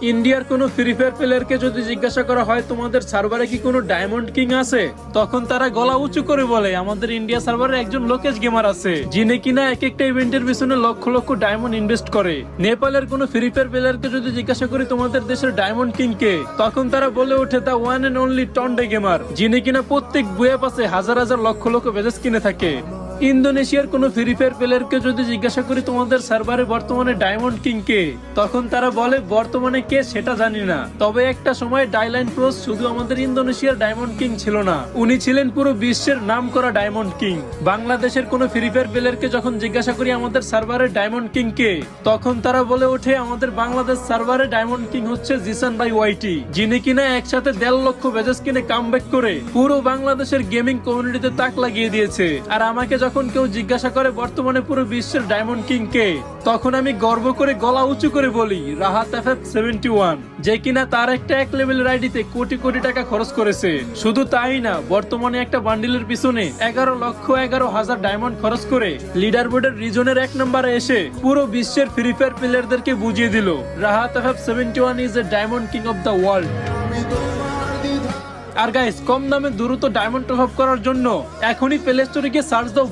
ইন্ডিয়ার কোনো free fire প্লেয়ারকে যদি জিজ্ঞাসা করা হয় তোমাদের সার্ভারে কি কোনো ডায়মন্ড কিং আছে, তখন তারা গলা উঁচু করে বলে আমাদের ইন্ডিয়া সার্ভারে একজন লোকেশ গেমার আছে, যিনি কিনা এক একটা ইভেন্টের পিছনে লক্ষ লক্ষ ডায়মন্ড ইনভেস্ট করে। নেপালের কোনো ফ্রি ফায়ার প্লেয়ারকে যদি জিজ্ঞাসা করি তোমাদের দেশের ডায়মন্ড কিং কে, তখন তারা বলে ওঠে the one and only টন্ডে gamer, যিনি কিনা প্রত্যেক বইয়ে পাশে হাজার হাজার লক্ষ লক্ষ বেজেস কিনে থাকে। ইন্দোনেশিয়ার কোনো ফ্রি ফায়ার প্লেয়ারকে যদি জিজ্ঞাসা করি তোমাদের সার্ভারে বর্তমানে ডায়মন্ড কিং কে, তখন তারা বলে বর্তমানে কে সেটা জানি না, তবে একটা সময় ডাইলাইন প্রোস শুধু আমাদের ইন্দোনেশিয়ার ডায়মন্ড কিং ছিল না, উনি ছিলেন পুরো বিশ্বের নাম করা ডায়মন্ড কিং। বাংলাদেশের কোনো ফ্রি ফায়ার প্লেয়ারকে যখন জিজ্ঞাসা করি আমাদের সার্ভারে ডায়মন্ড কিং কে, তখন তারা বলে ওঠে আমাদের বাংলাদেশ সার্ভারে ডায়মন্ড কিং হচ্ছে জিসান ভাই ওয়াইটি, যিনি কিনা একসাথে 1.5 লক্ষ বেজেস কিনে কামব্যাক করে পুরো বাংলাদেশের গেমিং কমিউনিটিতে তাক লাগিয়ে দিয়েছে। আর আমাকে যখন কেউ জিজ্ঞাসা করে বর্তমানে পুরো বিশ্বের ডায়মন্ড কিং কে, তখন আমি গর্ব করে গলা উঁচু করে বলি রাহাত FF71, যে কিনা তার একটা এক লেভেলের আইডিতে কোটি কোটি টাকা খরচ করেছে। শুধু তাই না, বর্তমানে একটা বান্ডিলের পিছনে 11,11,000 ডায়মন্ড খরচ করে লিডার বোর্ডের রিজনের 1 নম্বরে এসে পুরো বিশ্বের ফ্রি ফায়ার প্লেয়ারদেরকে বুঝিয়ে দিল Rahat FF71 is a diamond king of the world. আর গাইস, কম দামে দ্রুত ডায়মন্ড টপ আপ করার জন্য এখনই প্লে স্টোরে গিয়ে সার্চ দাও